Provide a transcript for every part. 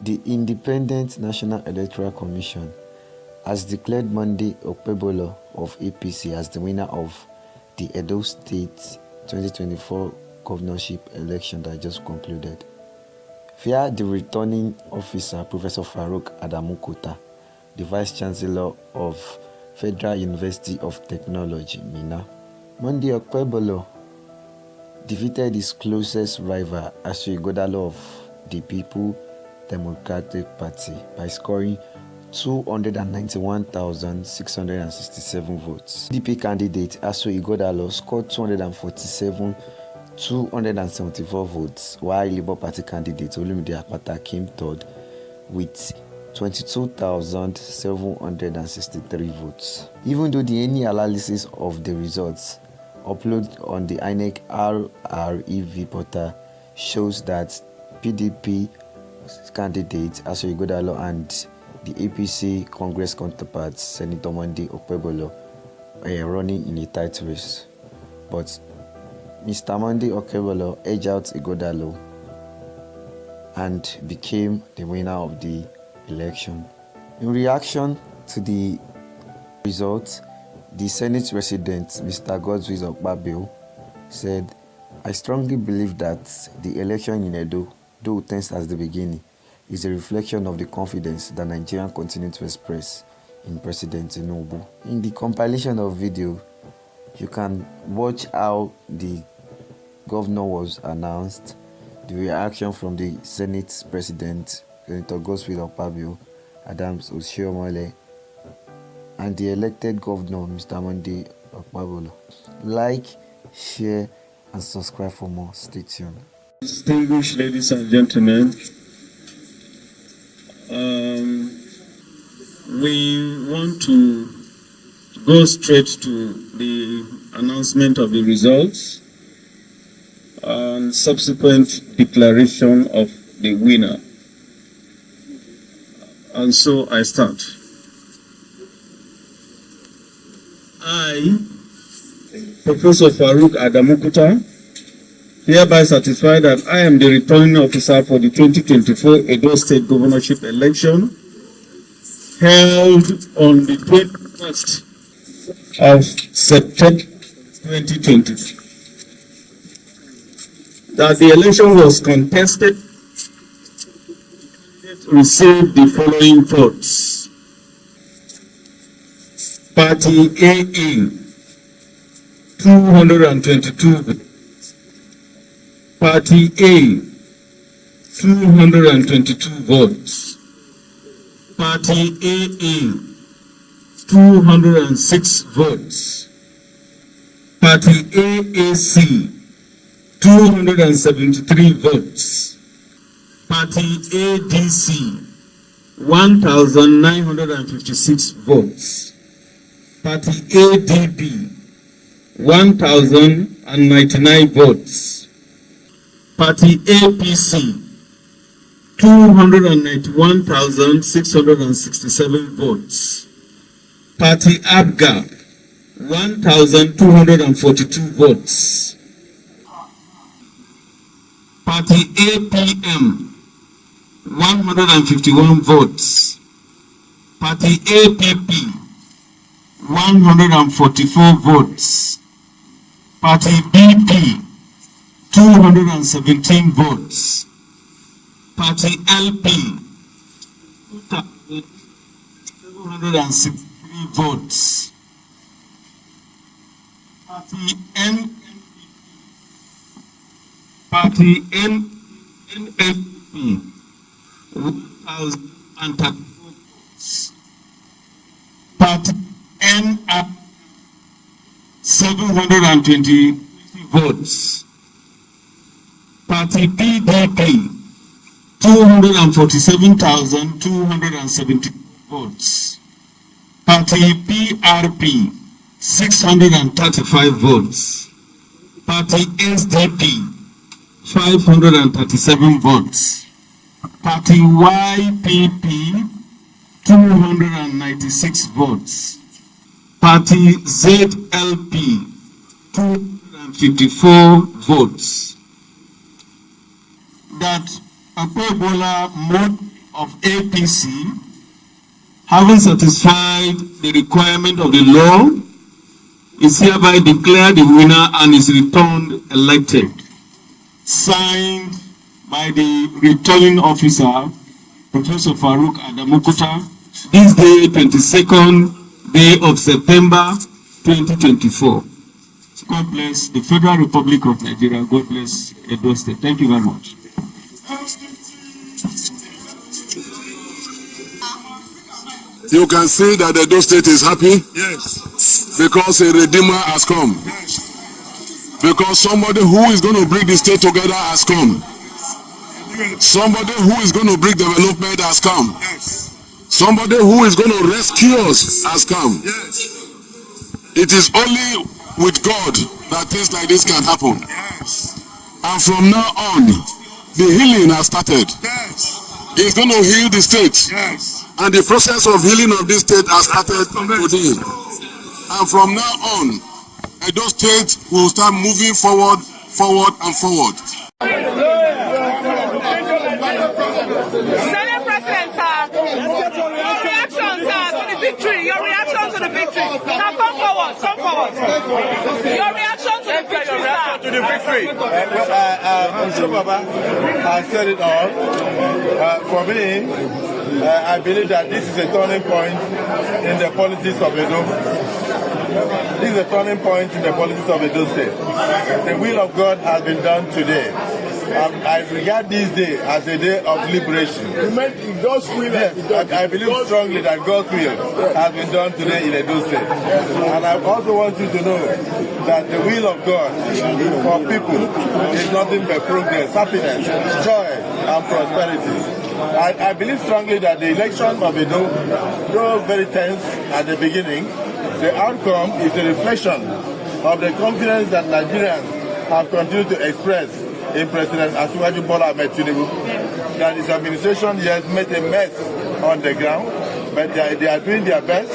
The Independent National Electoral Commission has declared Monday Akpabios of APC as the winner of the Edo State 2024 governorship election that just concluded, via the returning officer Professor Farouk Adamu, the Vice Chancellor of Federal University of Technology, Minna. Monday Akpabios defeated his closest rival, Ighodalo of the People Democratic Party, by scoring 291,667 votes. PDP candidate Ighodalo scored 247,274 votes, while Labour Party candidate Olumide Akpata came third with 22,763 votes. Even though the any analysis of the results uploaded on the INEC RREV portal shows that PDP candidate Ighodalo and the APC Congress counterpart Senator Monday Akpabios are running in a tight race, but Mr. Monday Akpabios edged out Ighodalo and became the winner of the election. In reaction to the result, the Senate President, Mr. Akpabios, said, "I strongly believe that the election in Edo, though tense as the beginning, is a reflection of the confidence that Nigerians continue to express in President Tinubu." In the compilation of video, you can watch how the governor was announced, the reaction from the Senate President, Senator Akpabios, Adams Oshiomhole, and the elected governor, Mr. Monday Akpabios. Like, share, and subscribe for more. Stay tuned. Distinguished ladies and gentlemen, we want to go straight to the announcement of the results and subsequent declaration of the winner. And so I start. I, Professor Farouk Adamu, hereby certify that I am the returning officer for the 2024 Edo State governorship election held on the 21st of September 2020. That the election was contested, received the following votes. Party AA, 222. Party A, 222 votes. Party AA, 206 votes. Party AAC, 273 votes. Party ADC, 1,956 votes. Party ADB, 1,099 votes. Party APC, 291,667 votes. Party ABGA, 1,242 votes. Party APM, 151 votes. Party APP, 144 votes. Party BP, 217 votes. Party LP, 263 votes. Party NFP, 1,034 votes. Party NAP, 720 votes. Party PDP, 247,270 votes. Party PRP, 635 votes. Party SDP, 537 votes. Party YPP, 296 votes. Party ZLP, 254 votes. That Akpabios of APC, having satisfied the requirement of the law, is hereby declared the winner and is returned elected. Signed by the returning officer, Professor Farouk Adamukuta, this day, 22nd day of September 2024. God bless the Federal Republic of Nigeria. God bless Edo State. Thank you very much. You can see that Edo State is happy. Yes. Because a Redeemer has come. Yes. Because somebody who is going to bring the state together has come. Somebody who is going to bring development has come. Yes. Somebody who is going to rescue us has come. Yes. It is only with God that things like this can happen. Yes. And from now on, the healing has started. Yes. He's going to heal the state. Yes. And the process of healing of this state has started today. And from now on, Edo State will start moving forward, and forward. Senate President, sir, your reaction, sir, to the victory. Your reaction to the victory. Now come forward, come forward. Your reaction to the victory, sir. To the victory. Baba, I said it all. For me, I believe that this is a turning point in the politics of Edo. This is a turning point in the politics of Edo State. The will of God has been done today. I regard this day as a day of liberation. God's will. Yes, I believe strongly that God's will has been done today in Edo State. And I also want you to know that the will of God for people is nothing but progress, happiness, joy, and prosperity. I believe strongly that the election of Edo, though very tense at the beginning, the outcome is a reflection of the confidence that Nigerians have continued to express in President Asiwaju Bola Ahmed Tinubu. That his administration has made a mess on the ground, but they are doing their best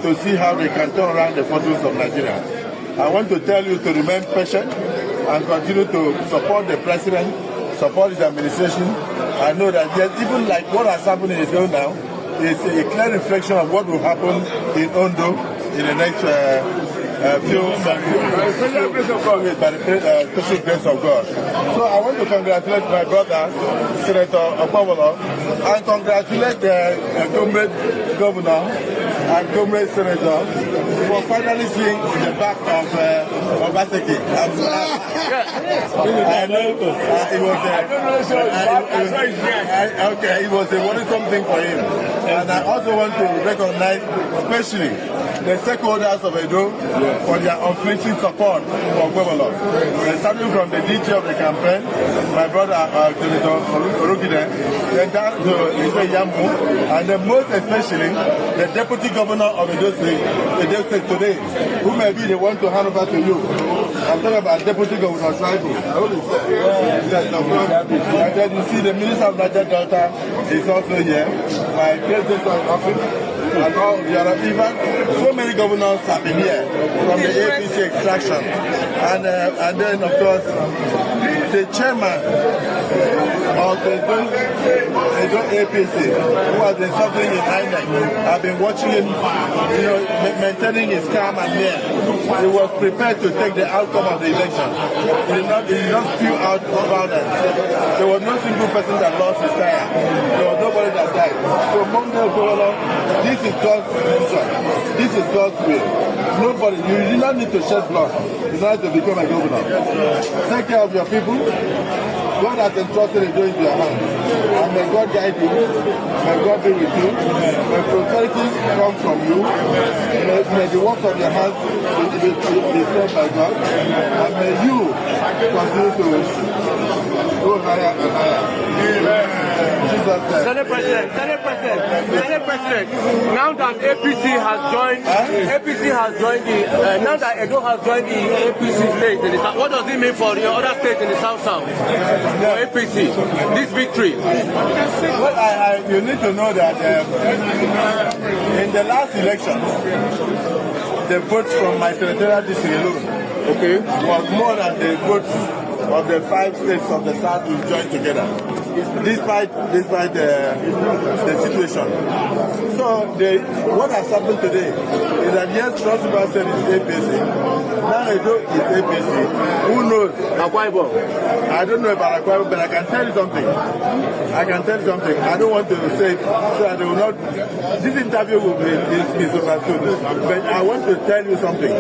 to see how they can turn around the fortunes of Nigerians. I want to tell you to remain patient and continue to support the president, support his administration. I know that yes, even like what has happened in Edo now is a clear reflection of what will happen in Ondo in the next few by the special grace of God. So I want to congratulate my brother, Senator Akpabios, and congratulate the comrade governor and comrade senator for finally seeing the back of Obaseki. I know it was a worrisome thing for him. And I also want to recognize especially the stakeholders of Edo for their unflinching support for Akpabios. Starting from the DG of the campaign, my brother Senator Orugide, then down to Mr. Yambu, and then most especially the Deputy Governor of Edo State today, who may be the one to hand over to you. I'm talking about Deputy Governor Tribal. And then you see the Minister of Niger Delta is also here. My president of office. And all the other, even so many governors have been here from the APC extraction, and then of course the chairman of the APC, who has been suffering in INEC, I've been watching him, maintaining his calm and mien. He was prepared to take the outcome of the election. He did not spew out violence. There was no single person that lost his tire. There was nobody that died. So Monday, this is God's decision. This is God's will. Nobody, you do not need to shed blood in order to become a governor. Take care of your people. God has entrusted Edo into your hands. And may God guide you. May God be with you. May prosperity come from you. May the work of your hands be served by God. And may you continue to go higher and higher. Senate President, now that APC has joined, now that Edo has joined the APC state in the south, what does it mean for the other states in the south-south? For APC, this victory? Well, you need to know that in the last election, the votes from my senatorial district alone was more than the votes of the 5 states of the south who joined together. despite the situation. So what has happened today is that yes, Transfer said it's APC. Now I know it's APC. Who knows? Akpabios. I don't know about Akpabios, but I can tell you something. I don't want to say it so that they will not. This interview will be misunderstood. But I want to tell you something.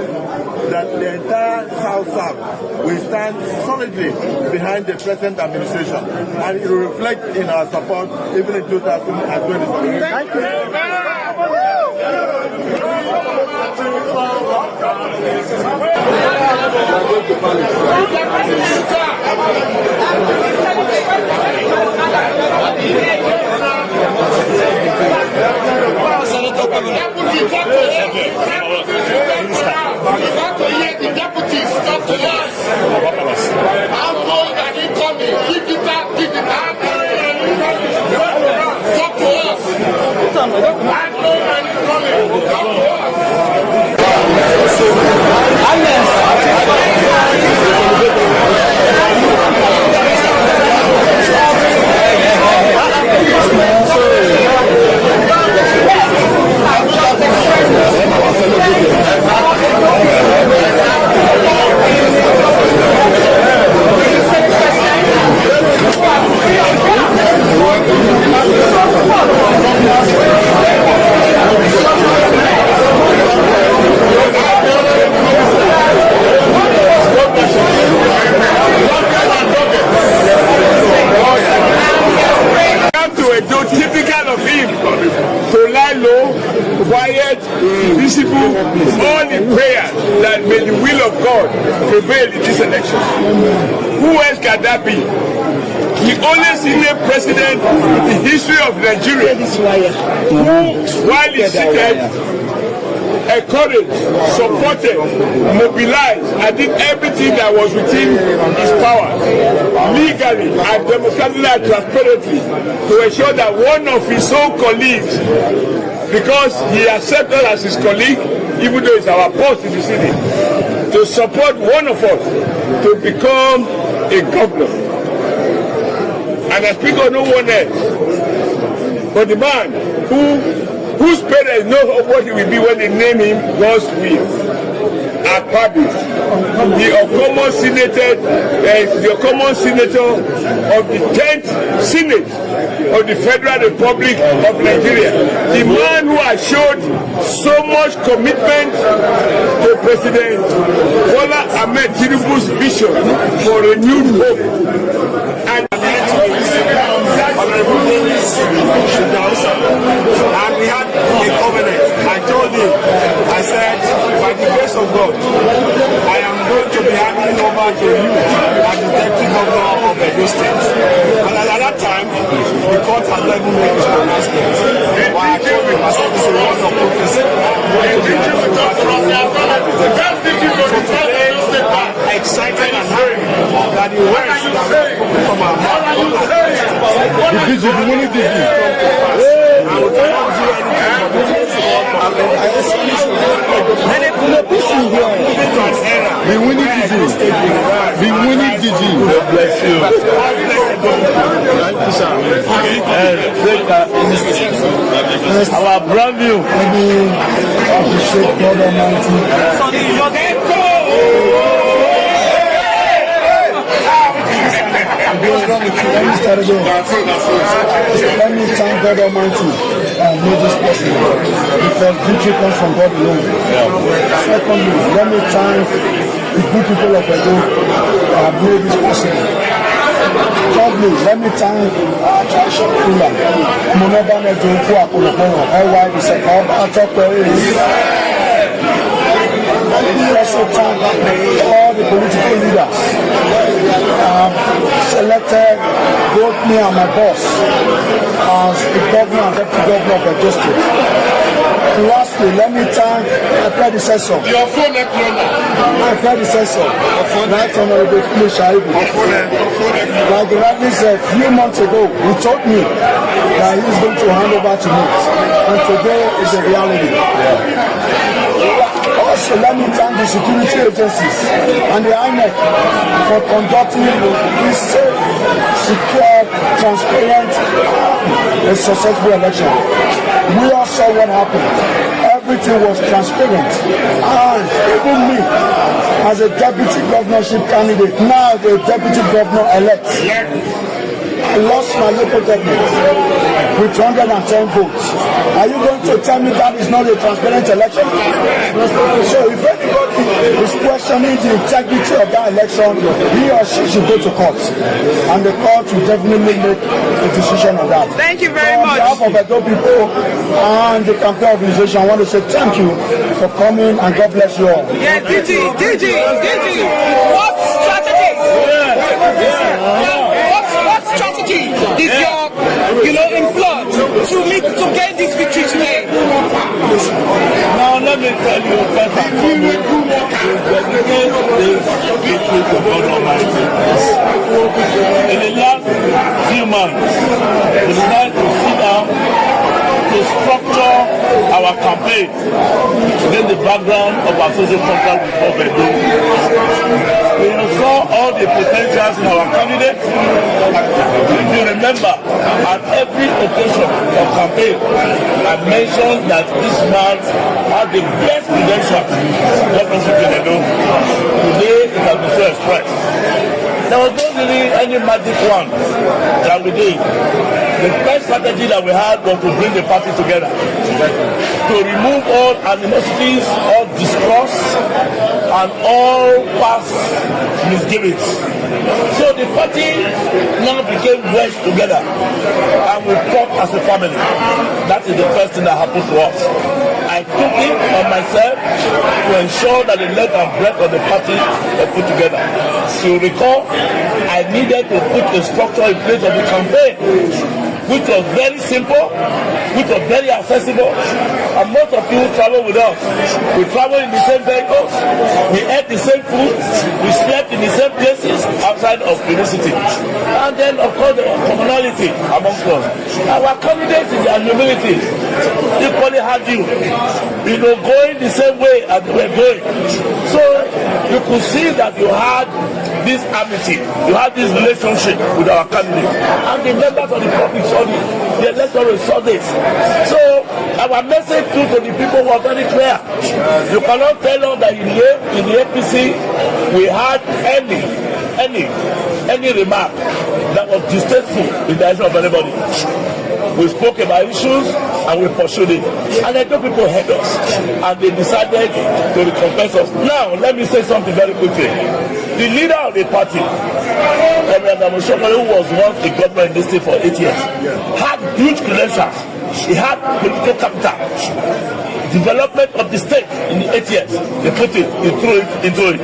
That the entire South will stand solidly behind the present administration, and it will reflect in our support even in 2027. Thank you. Quiet, visible, all in prayer that may the will of God prevail in this election. Who else can that be? The only senior president in the history of Nigeria who, while he seated, encouraged, supported, mobilized, and did everything that was within his power, legally and democratically and transparently, to ensure that one of his own colleagues, because he accepted as his colleague, even though it's our post in the city, to support one of us to become a governor. And I speak of no one else but the man whose parents know what he will be when they name him God's will. Akpabios, the common senator of the 10th Senate of the Federal Republic of Nigeria. The man who has showed so much commitment to President Bola Ahmed Tinubu's vision for renewed hope. And we had a covenant. I told him, I said, by the grace of God, I am going to be handing over to you as the deputy governor of Edo State. And at that time, the court had not even made this pronouncement. But I told him, I said, this is a word of prophecy. I'm excited and happy that the words that were spoken from our mouth. I will try to do anything. Be winning DG. God bless you. Thank you, sir. Our brand new. Appreciate God Almighty. Let me start again. Let me thank God Almighty and make this possible, because victory comes from God alone. Secondly, let me thank the good people of Edo that made this possible. Thirdly, let me thank our traditional ruler, Monoba Nejoku Akolopono, LY Biseka, let me also thank all the political leaders selected both me and my boss as the governor and deputy governor of Edo State. Lastly, let me thank my predecessor. Your phone my predecessor, Right Honorable Shaibu. Like the rightly said, a few months ago, he told me that he is going to hand over to me, and today is a reality. Also, let me thank the security agencies and the INEC for conducting this safe, secure transparent, a successful election. We all saw what happened. Everything was transparent. And even me, as a deputy governorship candidate, now the deputy governor elect, I lost my local government with 210 votes. Are you going to tell me that is not a transparent election? So if anybody is questioning the integrity of that election, he or she should go to court. And the court will definitely make a decision on that. Thank you very much. On behalf of Edo people and the campaign organization, I want to say thank you for coming and God bless you all. Yes, DG, what strategy? What strategy is your, employed to get this victory today? Now let me tell you, first and foremost, this victory to God Almighty. In the last few months, we decided to sit down to structure our campaign against the background of our social contract with Edo. We saw all the potentials in our candidates. If you remember, at every occasion of campaign, I mentioned that this man had the best credentials governorship in Edo. Today, it has been so expressed. There was not really any magic one that we did. The first strategy that we had was to bring the party together, to remove all animosities, all distrust, and all past misgivings. So the party now became wedged together, and we fought as a family. That is the first thing that happened to us. I took it on myself to ensure that the leg and breadth of the party were put together. So you recall, I needed to put a structure in place of the campaign, which was very simple, which was very accessible, and most of you travel with us. We travel in the same vehicles, we ate the same food, we slept in the same places outside of university. And then, of course, there was commonality amongst us. Our candidates in their humility equally had you, going the same way as they were going. So you could see that you had this amity, you had this relationship with our candidates, and the members of the public saw this, the electorate saw this. So our message to the people was very clear. You cannot tell us that in the APC we had any remark that was distasteful in the eyes of anybody. We spoke about issues and we pursued it. And I know people heard us and they decided to recompense us. Now, let me say something very quickly. The leader of the party, who was once the governor in this state for 8 years, had huge credentials. He had political capital. Development of the state in the 8 years, he put it, he threw it into it.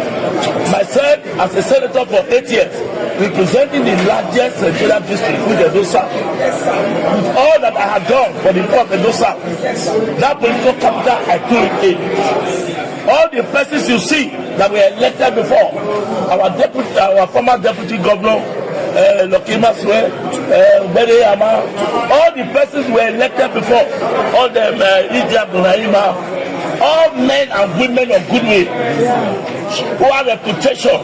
Myself, as a senator for 8 years, representing the largest senatorial district, which is Edo South. With all that I had done for the people of Edo South, that political capital I threw it in. All the persons you see that were elected before, our former deputy governor, Lokima Swe, all the persons were elected before, all them Ijab Rahima, all men and women of goodwill who have a reputation